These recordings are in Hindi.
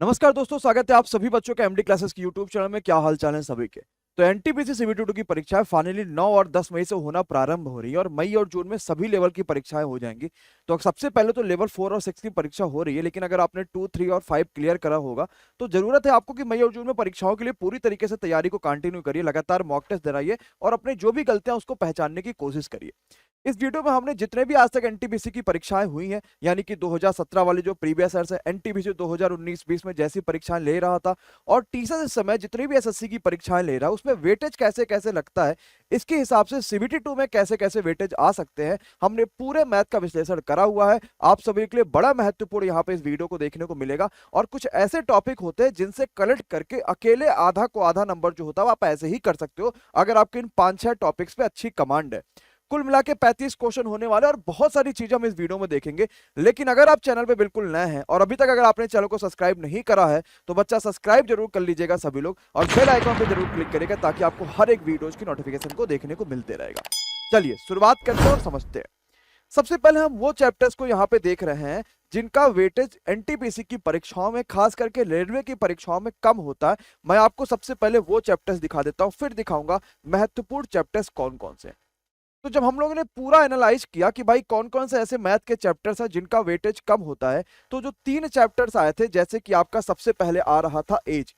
नमस्कार दोस्तों, स्वागत है आप सभी बच्चों का एमडी क्लासेस की यूट्यूब चैनल में। क्या हाल चाल है सभी के। तो एनटीपीसी सीबीटी 2 की परीक्षाएं फाइनली 9 और 10 मई से होना प्रारंभ हो रही है और मई और जून में सभी लेवल की परीक्षाएं हो जाएंगी। तो सबसे पहले तो लेवल 4 और 6 की परीक्षा हो रही है, लेकिन अगर आपने 2, 3 और 5 क्लियर करा होगा तो जरूरत है आपको कि मई और जून में परीक्षाओं के लिए पूरी तरीके से तैयारी को कंटिन्यू करिए, लगातार मॉक टेस्ट दिलाइए और अपने जो भी गलतियां उसको पहचानने की कोशिश करिए। इस वीडियो में हमने जितने भी आज तक एनटीपीसी की परीक्षाएं हुई हैं, यानी कि 2017 वाली जो प्रीवियस ईयर है, एनटीपीसी 2019-20 में जैसी परीक्षाएं ले रहा था और टीचर इस समय जितनी भी एसएससी की परीक्षाएं ले रहा है उसमें वेटेज कैसे कैसे लगता है, इसके हिसाब से सीबीटी 2 में कैसे कैसे वेटेज आ सकते हैं, हमने पूरे मैथ का विश्लेषण करा हुआ है। आप सभी के लिए बड़ा महत्वपूर्ण यहाँ पे इस वीडियो को देखने को मिलेगा और कुछ ऐसे टॉपिक होते हैं जिनसे कलेक्ट करके अकेले आधा को आधा नंबर जो होता है आप ऐसे ही कर सकते हो अगर आपके इन 5-6 टॉपिक्स पे अच्छी कमांड है। कुल मिला के 35 क्वेश्चन होने वाले और बहुत सारी चीजें हम इस वीडियो में देखेंगे। लेकिन अगर आप चैनल पे बिल्कुल नए हैं और अभी तक अगर आपने चैनल को सब्सक्राइब नहीं करा है तो बच्चा सब्सक्राइब जरूर कर लीजिएगा सभी लोग और बेल आइकन पे जरूर क्लिक करिएगा ताकि आपको हर एक वीडियोज की नोटिफिकेशन को देखने को मिलते रहेगा। चलिए शुरुआत करते हैं और समझते हैं। सबसे पहले हम वो चैप्टर्स को यहाँ पे देख रहे हैं जिनका वेटेज एनटीपीसी की परीक्षाओं में, खास करके रेलवे की परीक्षाओं में कम होता है। मैं आपको सबसे पहले वो चैप्टर्स दिखा देता हूँ, फिर दिखाऊंगा महत्वपूर्ण चैप्टर्स कौन कौन से हैं। तो जब हम लोगों ने पूरा एनालाइज किया कि भाई कौन कौन से ऐसे मैथ के चैप्टर्स हैं जिनका वेटेज कम होता है, तो जो 3 चैप्टर्स आए थे, जैसे कि आपका सबसे पहले आ रहा था एज।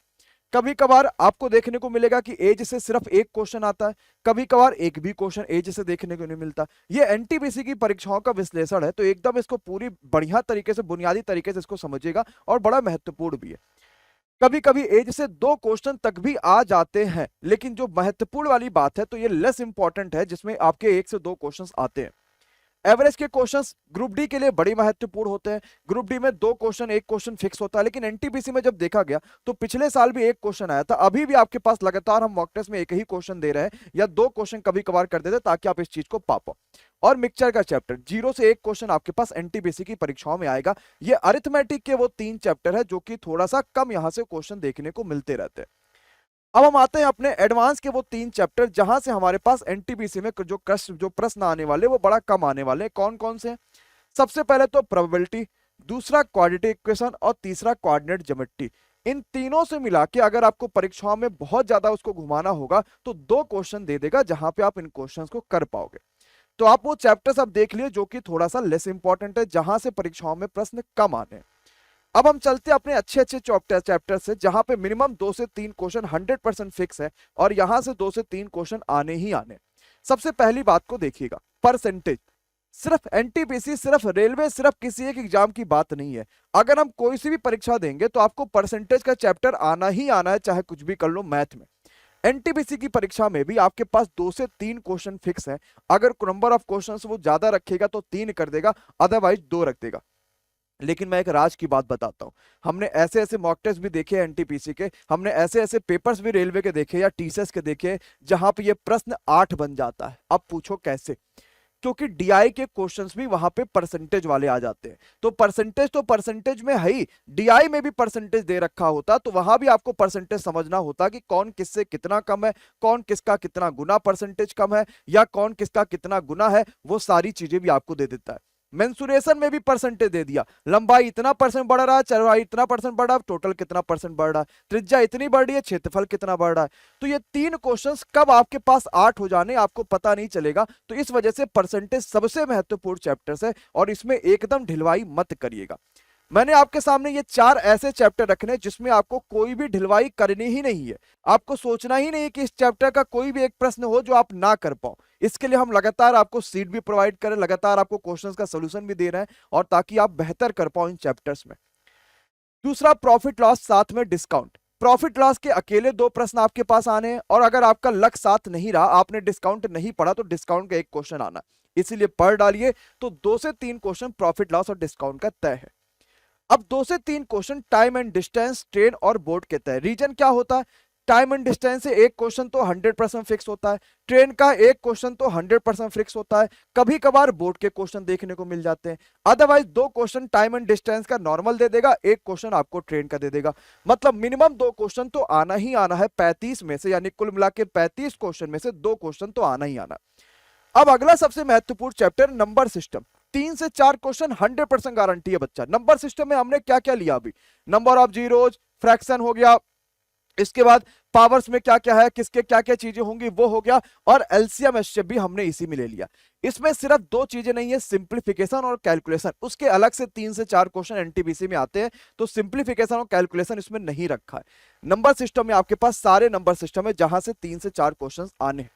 कभी कभार आपको देखने को मिलेगा कि एज से सिर्फ एक क्वेश्चन आता है, कभी कभार एक भी क्वेश्चन एज से देखने को नहीं मिलता। ये एनटीपीसी की परीक्षाओं का विश्लेषण है, तो एकदम इसको पूरी बढ़िया तरीके से, बुनियादी तरीके से इसको समझिएगा और बड़ा महत्वपूर्ण भी है। कभी कभी एज से 2 क्वेश्चन तक भी आ जाते हैं, लेकिन जो महत्वपूर्ण वाली बात है तो ये लेस इंपॉर्टेंट है जिसमें आपके 1 से 2 क्वेश्चंस आते हैं। एवरेज के क्वेश्चंस ग्रुप डी के लिए बड़ी महत्वपूर्ण होते हैं। ग्रुप डी में 2 क्वेश्चन, 1 क्वेश्चन फिक्स होता है, लेकिन एनटीपीसी में जब देखा गया तो पिछले साल भी 1 क्वेश्चन आया था। अभी भी आपके पास लगातार हम मॉक टेस्ट में एक ही क्वेश्चन दे रहे हैं या 2 क्वेश्चन कभी कभार कर देते ताकि आप इस चीज को पा पाओ। और मिक्सचर का चैप्टर 0 से 1 क्वेश्चन आपके पास एनटीपीसी की परीक्षाओं में आएगा। ये अरिथमेटिक के वो 3 चैप्टर है जो कि थोड़ा सा कम यहां से क्वेश्चन देखने को मिलते रहते हैं। अब हम आते हैं अपने एडवांस के वो 3 चैप्टर जहां से हमारे पास एनटीपीसी में जो प्रश्न आने वाले वो बड़ा कम आने वाले। कौन कौन से? सबसे पहले तो प्रोबेबिलिटी, दूसरा क्वाड्रेटिक इक्वेशन और तीसरा कोऑर्डिनेट ज्योमेट्री। इन तीनों से मिला के अगर आपको परीक्षाओं में बहुत ज्यादा उसको घुमाना होगा तो 2 क्वेश्चन दे देगा जहां पे आप इन क्वेश्चंस को कर पाओगे। तो आप वो चैप्टर्स अब देख लिए जो कि थोड़ा सा लेस इंपॉर्टेंट है, जहां से परीक्षाओं में प्रश्न कम आने हैं। अब हम चलते हैं अपने अच्छे अच्छे चैप्टर से जहां पे मिनिमम 2 से 3 क्वेश्चन 100% फिक्स है और यहां से 2 से 3 क्वेश्चन आने ही आने। सबसे पहली बात को देखिएगा, परसेंटेज। सिर्फ एनटीपीसी, सिर्फ रेलवे, सिर्फ किसी एक एग्जाम की बात नहीं है। अगर हम कोई सी भी परीक्षा देंगे तो आपको परसेंटेज का चैप्टर आना ही आना है, चाहे कुछ भी कर लो मैथ में। एनटीपीसी की परीक्षा में भी आपके पास 2 से 3 क्वेश्चन फिक्स है। अगर नंबर ऑफ क्वेश्चंस वो ज्यादा रखेगा तो 3 कर देगा, अदरवाइज 2 रख देगा। लेकिन मैं एक राज की बात बताता हूं, हमने ऐसे ऐसे मॉक टेस्ट भी देखे एनटीपीसी के, हमने ऐसे ऐसे पेपर्स भी रेलवे के देखे या टीसीएस के देखे जहां पे ये प्रश्न 8 बन जाता है। अब पूछो कैसे? क्योंकि डीआई के क्वेश्चंस भी वहां पे परसेंटेज वाले आ जाते हैं। तो परसेंटेज में है ही, डीआई में भी परसेंटेज दे रखा होता तो वहां भी आपको परसेंटेज समझना होता कि कौन किससे कितना कम है, कौन किसका कितना गुना परसेंटेज कम है या कौन किसका कितना गुना है, वो सारी चीजें भी आपको दे देता है। मेंसुरेशन में भी परसेंटेज दे दिया, लंबाई इतना परसेंट बढ़ रहा है, चौड़ाई इतना परसेंट बढ़ रहा है, टोटल कितना परसेंट बढ़ रहा है, त्रिज्या इतनी बढ़ रही है, क्षेत्रफल कितना बढ़ रहा है। तो ये 3 क्वेश्चंस कब आपके पास 8 हो जाने आपको पता नहीं चलेगा। तो इस वजह से परसेंटेज सबसे महत्वपूर्ण चैप्टर्स है और इसमें एकदम ढिलवाई मत करिएगा। मैंने आपके सामने ये 4 ऐसे चैप्टर रखने जिसमें आपको कोई भी ढिलवाई करनी ही नहीं है। आपको सोचना ही नहीं है कि इस चैप्टर का कोई भी एक प्रश्न हो जो आप ना कर पाओ। इसके लिए हम लगातार आपको सीट भी प्रोवाइड करें, लगातार आपको क्वेश्चंस का सॉल्यूशन भी दे रहे हैं और ताकि आप बेहतर कर पाओ इन चैप्टर्स में। दूसरा प्रॉफिट लॉस, साथ में डिस्काउंट। प्रॉफिट लॉस के अकेले 2 प्रश्न आपके पास आने हैं और अगर आपका लक साथ नहीं रहा, आपने डिस्काउंट नहीं पढ़ा तो डिस्काउंट का 1 क्वेश्चन आना, इसीलिए पढ़ डालिए। तो 2 से 3 क्वेश्चन प्रॉफिट लॉस और डिस्काउंट का तय है। अब 2 से 3 question time and distance, train और बोर्ड के तय। रीजन क्या होता है? टाइम एंड डिस्टेंस से 1 क्वेश्चन तो 100% फिक्स होता है, ट्रेन का 1 क्वेश्चन तो 100% फिक्स होता है, कभी कभार बोर्ड के क्वेश्चन देखने को मिल जाते हैं। Otherwise 2 question time and distance का नॉर्मल दे देगा, 1 क्वेश्चन आपको ट्रेन का दे देगा। मतलब मिनिमम 2 क्वेश्चन तो आना ही आना है 35 में से, यानी कुल मिला के 35 क्वेश्चन में से 2 क्वेश्चन तो आना ही आना। अब अगला सबसे महत्वपूर्ण चैप्टर, नंबर सिस्टम। 3 से 4 क्वेश्चन 100% गारंटी है बच्चा। नंबर सिस्टम में हमने क्या क्या लिया अभी, नंबर ऑफ जीरोज, फ्रैक्शन हो गया, इसके बाद पावर्स में क्या क्या है, किसके क्या क्या चीजें होंगी वो हो गया, और एलसीएम एचसीएफ भी हमने इसी में ले लिया। इसमें सिर्फ दो चीजें नहीं है, सिंप्लीफिकेशन और कैलकुलेशन। उसके अलग से 3 से 4 क्वेश्चन एनटीपीसी में आते हैं, तो सिंप्लीफिकेशन और कैलकुलेशन इसमें नहीं रखा है। नंबर सिस्टम में आपके पास सारे नंबर सिस्टम है जहां से 3 से 4 क्वेश्चन आने हैं।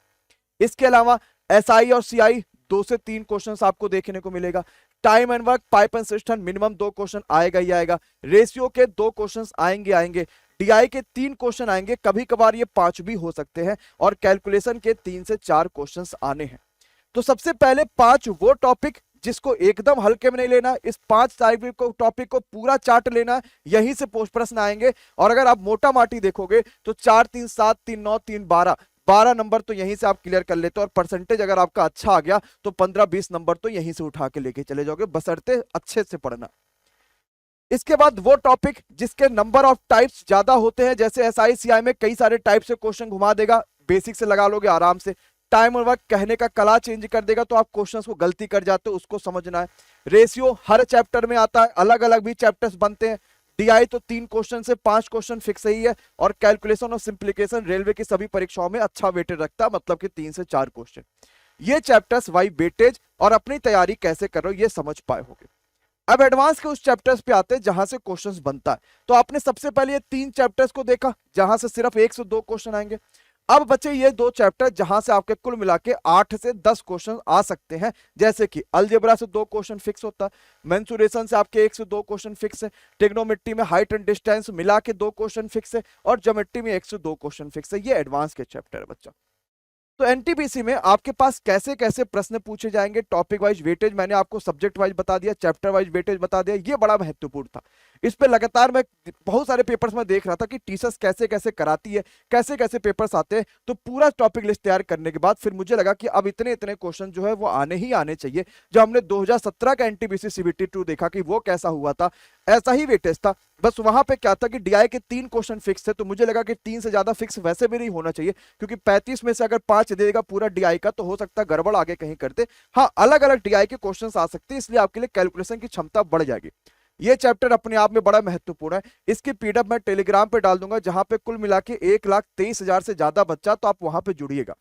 इसके अलावा एसआई और सीआई 2 से 3 क्वेश्चंस आपको देखने को मिलेगा। Time and work, pipe and system minimum 2 question आएगा ही आएगा। रेशियो के 2 क्वेश्चंस आएंगे। डीआई के 3 क्वेश्चन आएंगे, कभी कभार ये 5 भी हो सकते हैं, और कैलकुलेशन के 3 से 4 क्वेश्चंस आने हैं। तो सबसे पहले 5 वो टॉपिक जिसको एकदम हल्के में नहीं लेना, इस 5 टॉपिक को पूरा चार्ट लेना, यहीं से पोस्ट प्रश्न आएंगे। और अगर आप मोटा माटी देखोगे तो 4 3 7 3 9 3 12 नंबर तो यहीं से आप क्लियर कर लेते हो, और परसेंटेज अगर आपका अच्छा आ गया तो 15-20 नंबर तो यहीं से उठा के लेके चले जाओगे, बशर्ते अच्छे से पढ़ना। इसके बाद वो टॉपिक जिसके नंबर ऑफ टाइप्स ज्यादा होते हैं, जैसे एसआई सीआई में कई सारे टाइप से क्वेश्चन घुमा देगा, बेसिक से लगा लोगे आराम से। टाइम और वर्क कहने का कला चेंज कर देगा, तो आप क्वेश्चंस को गलती कर जाते हो, उसको समझना है। रेशियो हर चैप्टर में आता है, अलग अलग भी चैप्टर्स बनते हैं। डीआई तो 3 क्वेश्चन से 5 क्वेश्चन फिक्स ही है, और कैलकुलेशन और सिंप्लीकेशन रेलवे की सभी परीक्षाओं में अच्छा वेटेज रखता है, मतलब कि 3 से 4 क्वेश्चन। ये चैप्टर्स वाई वेटेज और अपनी तैयारी कैसे कर रहे हो ये समझ पाए होगे। अब एडवांस के उस चैप्टर्स पे आते हैं जहां से क्वेश्चंस बनता है। तो आपने सबसे पहले ये 3 चैप्टर्स को देखा जहां से सिर्फ 1 से 2 क्वेश्चन आएंगे। अब बचे ये 2 चैप्टर जहां से आपके कुल मिला के 8 से 10 क्वेश्चन आ सकते हैं, जैसे कि अलजेब्रा से 2 क्वेश्चन फिक्स होता है, मेंसुरेशन से आपके 1 से 2 क्वेश्चन फिक्स है, ट्रिग्नोमेट्री में हाइट एंड डिस्टेंस मिला के 2 क्वेश्चन फिक्स है, और ज्योमेट्री में 1 से 2 क्वेश्चन फिक्स है। ये एडवांस के चैप्टर है बच्चा। तो एनटीपीसी में आपके पास कैसे कैसे प्रश्न पूछे जाएंगे, टॉपिक वाइज वेटेज मैंने आपको सब्जेक्ट वाइज बता दिया, चैप्टर वाइज वेटेज बता दिया, ये बड़ा महत्वपूर्ण था। इस पे लगातार मैं बहुत सारे पेपर्स में देख रहा था कि टीचर्स कैसे कैसे कराती है, कैसे कैसे पेपर्स आते हैं। तो पूरा टॉपिक लिस्ट तैयार करने के बाद फिर मुझे लगा कि अब इतने इतने क्वेश्चन जो है वो आने ही आने चाहिए। जो हमने 2017 का एनटीपीसी सीबीटी 2 देखा कि वो कैसा हुआ था, ऐसा ही वेटेज था। बस वहां पे क्या था कि डीआई के 3 क्वेश्चन फिक्स थे, तो मुझे लगा कि 3 से ज्यादा फिक्स वैसे भी नहीं होना चाहिए, क्योंकि 35 में से अगर 5 देगा पूरा डीआई का तो हो सकता है गड़बड़ आगे कहीं करते। हाँ, अलग अलग डीआई के क्वेश्चंस आ सकते हैं, इसलिए आपके लिए कैलकुलेशन की क्षमता बढ़ जाएगी। ये चैप्टर अपने आप में बड़ा महत्वपूर्ण है। इसकी पीडीएफ मैं टेलीग्राम पे डाल दूंगा, जहां पे कुल मिला के 1,23,000 से ज्यादा बच्चा, तो आप वहां पे जुड़िएगा।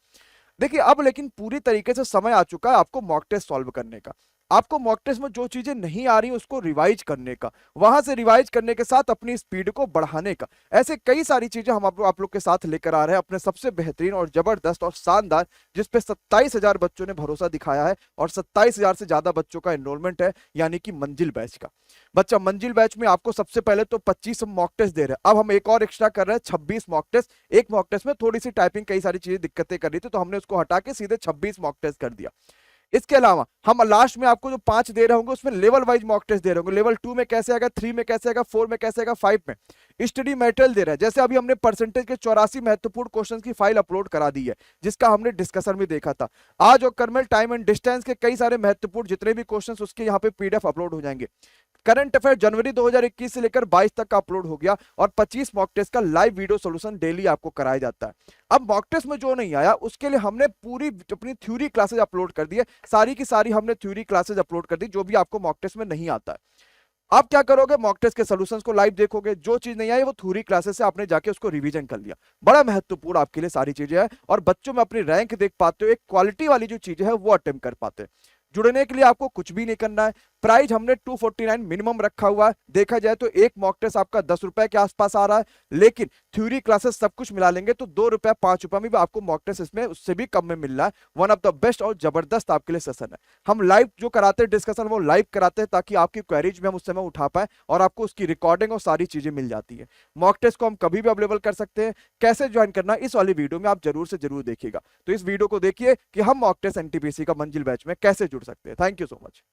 देखिए अब लेकिन पूरी तरीके से समय आ चुका है आपको मॉक टेस्ट सॉल्व करने का। आपको मॉक टेस्ट में जो चीजें नहीं आ रही उसको रिवाइज करने का, वहां से रिवाइज करने के साथ अपनी स्पीड को बढ़ाने का। ऐसे कई सारी चीजें हम आप लोग के साथ लेकर आ रहे हैं, अपने सबसे बेहतरीन और जबरदस्त और शानदार, जिसपे 27,000 बच्चों ने भरोसा दिखाया है, और 27,000 से ज्यादा बच्चों का एनरोलमेंट है, यानी कि मंजिल बैच का। बच्चा मंजिल बैच में आपको सबसे पहले तो 25 मॉक टेस्ट दे रहे हैं, अब हम एक और एक्स्ट्रा कर रहे हैं 26 मॉक टेस्ट। एक मॉक टेस्ट में थोड़ी सी टाइपिंग कई सारी चीजें दिक्कतें कर रही थी, तो हमने उसको हटा के सीधे 26 मॉक टेस्ट कर दिया। इसके अलावा हम लास्ट में आपको जो 5 दे रहे होंगे उसमें लेवल वाइज मॉक टेस्ट दे रहे होंगे, लेवल 2 में कैसे आएगा, 3 में कैसे आएगा, 4 में कैसे आएगा, 5 में। स्टडी मटेरियल दे रहा है, जैसे अभी हमने परसेंटेज के 84 महत्वपूर्ण क्वेश्चन की फाइल अपलोड करा दी है, जिसका हमने डिस्कशन में देखा था। आज और कर्मल टाइम एंड डिस्टेंस के कई सारे महत्वपूर्ण जितने भी क्वेश्चन उसके यहाँ पे पीडीएफ अपलोड हो जाएंगे। करंट अफेयर जनवरी 2021 से लेकर 22 तक का अपलोड हो गया, और 25 मॉक टेस्ट का लाइव वीडियो सॉल्यूशन डेली आपको कराया जाता है। अब मॉक टेस्ट में जो नहीं आया उसके लिए हमने पूरी अपनी थ्योरी क्लासेज अपलोड कर दी है, सारी की सारी हमने थ्योरी क्लासेज अपलोड कर दी, जो भी आपको मॉक टेस्ट में नहीं आता है। आप क्या करोगे, मॉक टेस्ट के सॉल्यूशंस को लाइव देखोगे, जो चीज नहीं आई वो थ्योरी क्लासेस से आपने जाके उसको रिवीजन कर लिया। बड़ा महत्वपूर्ण आपके लिए सारी चीजें हैं, और बच्चों में अपनी रैंक देख पाते हो, एक क्वालिटी वाली जो चीजें है वो अटेम्प्ट कर पाते हैं। जुड़ने के लिए आपको कुछ भी नहीं करना है। प्राइस हमने 249 मिनिमम रखा हुआ है। देखा जाए तो एक मॉक टेस्ट आपका 10 रुपए के आसपास आ रहा है, लेकिन थ्योरी क्लासेस सब कुछ मिला लेंगे तो 2 रुपए 5 रुपए में भी आपको मॉक टेस्ट इसमें उससे भी कम में मिल रहा है। वन ऑफ द बेस्ट और जबरदस्त आपके लिए सेशन है। हम लाइव जो कराते हैं डिस्कशन वो लाइव कराते हैं, ताकि आपकी क्वेरीज भी हम उस समय उठा पाए, और आपको उसकी रिकॉर्डिंग और सारी चीजें मिल जाती है। मॉक टेस्ट को हम कभी भी अवेलेबल कर सकते हैं। कैसे ज्वाइन करना इस वाली वीडियो में आप जरूर से जरूर देखिएगा। तो इस वीडियो को देखिए कि हम मॉक टेस्ट एनटीपीसी का मंजिल बैच में कैसे जुड़ सकते हैं। थैंक यू सो मच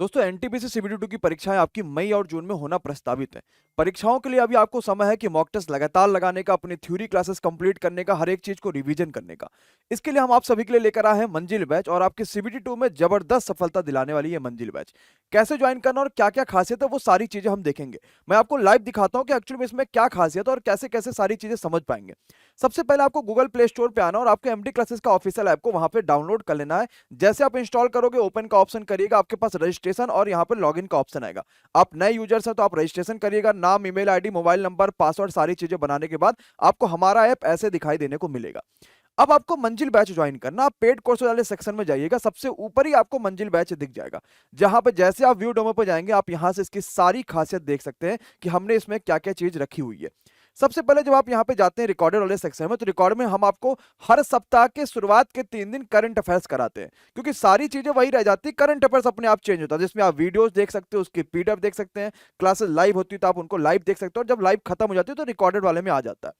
दोस्तों। एनटीपीसी सीबीटी 2 की परीक्षाएं आपकी मई और जून में होना प्रस्तावित है। परीक्षाओं के लिए अभी आपको समय है कि मॉक टेस्ट लगातार लगाने का, अपनी थ्योरी क्लासेस कंप्लीट करने का, हर एक चीज को रिवीजन करने का। इसके लिए हम आप सभी के लिए लेकर आए हैं मंजिल बैच, और आपके सीबीटी 2 में जबरदस्त सफलता दिलाने वाली है मंजिल बैच। कैसे ज्वाइन करना और क्या क्या खासियत है वो सारी चीजें हम देखेंगे। मैं आपको लाइव दिखाता हूँ कि एक्चुअली में इसमें क्या खासियत है और कैसे कैसे सारी चीजें समझ पाएंगे। सबसे पहले आपको गूगल प्ले स्टोर पे आना और आपके एमडी क्लासेस का ऑफिशियल ऐप को वहां पे डाउनलोड कर लेना है। जैसे आप इंस्टॉल करोगे, ओपन का ऑप्शन करिएगा, आपके पास रजिस्ट्रेशन और यहाँ पे लॉगिन का ऑप्शन आएगा। आप नए यूजर्स हैं तो आप रजिस्ट्रेशन करिएगा, नाम, email ID, mobile number, password सारी चीजें बनाने के बाद आपको हमारा ऐप ऐसे दिखाई देने को मिलेगा। अब आपको मंजिल बैच ज्वाइन करना, आप पेड कोर्स वाले सेक्शन में जाइएगा, सबसे ऊपर ही आपको मंजिल बैच दिख जाएगा। जहां पे जैसे आप व्यू डेमो पे जाएंगे, आप यहां से इसकी सारी खासियत देख सकते हैं कि हमने इसमें क्या क्या चीज रखी हुई है। सबसे पहले जब आप यहाँ पे जाते हैं रिकॉर्डेड वाले सेक्शन में, तो रिकॉर्ड में हम आपको हर सप्ताह के शुरुआत के 3 दिन करंट अफेयर्स कराते हैं, क्योंकि सारी चीजें वही रह जाती है, करंट अफेयर्स अपने आप चेंज होता है, जिसमें आप वीडियोस देख सकते हो, उसकी पीडीएफ देख सकते हैं, क्लासेस लाइव होती है तो आप उनको लाइव देख सकते हो, और जब लाइव खत्म हो जाती है तो रिकॉर्डेड वाले में आ जाता है।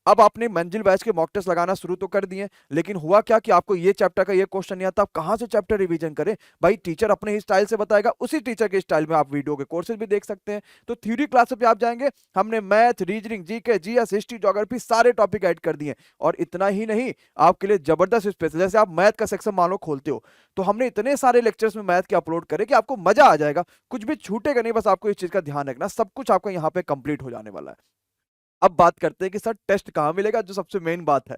अब आपने मंजिल बैच के मॉक टेस्ट लगाना शुरू तो कर दिए, लेकिन हुआ क्या कि आपको ये चैप्टर का ये क्वेश्चन नहीं आता, आप कहां से चैप्टर रिवीजन करें? भाई टीचर अपने ही स्टाइल से बताएगा, उसी टीचर के स्टाइल में आप वीडियो के कोर्सेज भी देख सकते हैं। तो थ्योरी क्लास पे आप जाएंगे, हमने math, reasoning, GK, GS, history, geography सारे टॉपिक ऐड कर दिए। और इतना ही नहीं, आपके लिए जबरदस्त स्पेशल, जैसे आप मैथ का सेक्शन मान लो खोलते हो, तो हमने इतने सारे लेक्चर्स में मैथ के अपलोड करे कि आपको मजा आ जाएगा, कुछ भी छूटेगा नहीं। बस आपको इस चीज का ध्यान रखना, सब कुछ आपका यहाँ पे कंप्लीट हो जाने वाला है। अब बात करते हैं कि सर टेस्ट कहां मिलेगा, जो सबसे मेन बात है।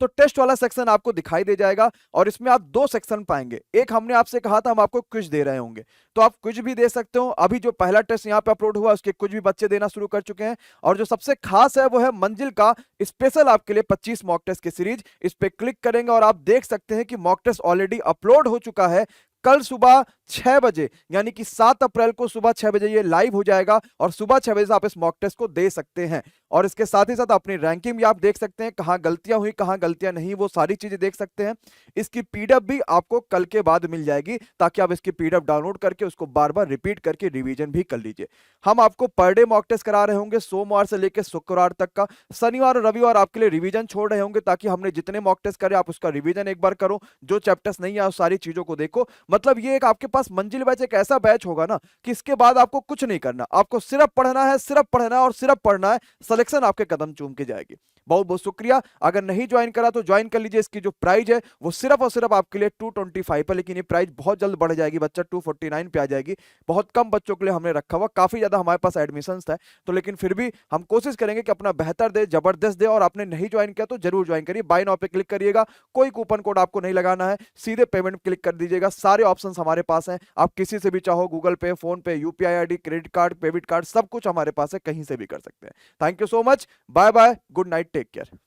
तो टेस्ट वाला सेक्शन आपको दिखाई दे जाएगा, और इसमें आप 2 सेक्शन पाएंगे। एक हमने आपसे कहा था हम आपको क्विज दे रहे होंगे, तो आप क्विज भी दे सकते हो। अभी जो पहला टेस्ट यहाँ पे अपलोड हुआ उसके कुछ भी बच्चे देना शुरू कर चुके हैं। और जो सबसे खास है वो है मंजिल का स्पेशल आपके लिए 25 मॉक टेस्ट की सीरीज। इस पे क्लिक करेंगे और आप देख सकते हैं कि मॉक टेस्ट ऑलरेडी अपलोड हो चुका है। कल सुबह 6 बजे, यानी कि 7 अप्रैल को सुबह 6 बजे ये लाइव हो जाएगा, और सुबह 6 बजे से आप इस मॉक टेस्ट को दे सकते हैं। और इसके साथ ही साथ अपनी रैंकिंग भी आप देख सकते हैं, कहां गलतियां हुई, कहां गलतियां नहीं, वो सारी चीजें देख सकते हैं। इसकी पीडीएफ भी आपको कल के बाद मिल जाएगी, ताकि आप इसकी पीडीएफ डाउनलोड करके उसको बार बार रिपीट करके रिवीजन भी कर लीजिए। हम आपको पर डे मॉक टेस्ट करा रहे होंगे, सोमवार से लेकर शुक्रवार तक का। शनिवार और रविवार आपके लिए रिवीजन छोड़ रहे होंगे, ताकि हमने जितने मॉक टेस्ट करे आप उसका रिवीजन एक बार करो, जो चैप्टर्स नहीं है उस सारी चीजों को देखो। मतलब ये एक आपके पास मंजिल बैच एक ऐसा बैच होगा ना कि इसके बाद आपको कुछ नहीं करना, आपको सिर्फ पढ़ना है, सिर्फ पढ़ना है और सिर्फ पढ़ना है। सिलेक्शन आपके कदम चूम के जाएगी। बहुत बहुत शुक्रिया। अगर नहीं ज्वाइन करा तो ज्वाइन कर लीजिए। इसकी जो प्राइस है वो सिर्फ और सिर्फ आपके लिए 225 है, लेकिन ये प्राइस बहुत जल्द बढ़ जाएगी बच्चा, 249 पे आ जाएगी। बहुत कम बच्चों के लिए हमने रखा हुआ, काफी ज्यादा हमारे पास एडमिशन है, तो लेकिन फिर भी हम कोशिश करेंगे कि अपना बेहतर दे, जबरदस्त दे। और आपने नहीं ज्वाइन किया तो जरूर ज्वाइन करिए। बाय नाउ पे क्लिक करिएगा, कोई कूपन कोड आपको नहीं लगाना है, सीधे पेमेंट क्लिक कर दीजिएगा। सारे ऑप्शन हमारे पास हैं, आप किसी से भी चाहो, गूगल पे, फोन पे, UPI ID, credit card, debit card, सब कुछ हमारे पास है, कहीं से भी कर सकते हैं। Thank you so much, bye bye, good night, take care.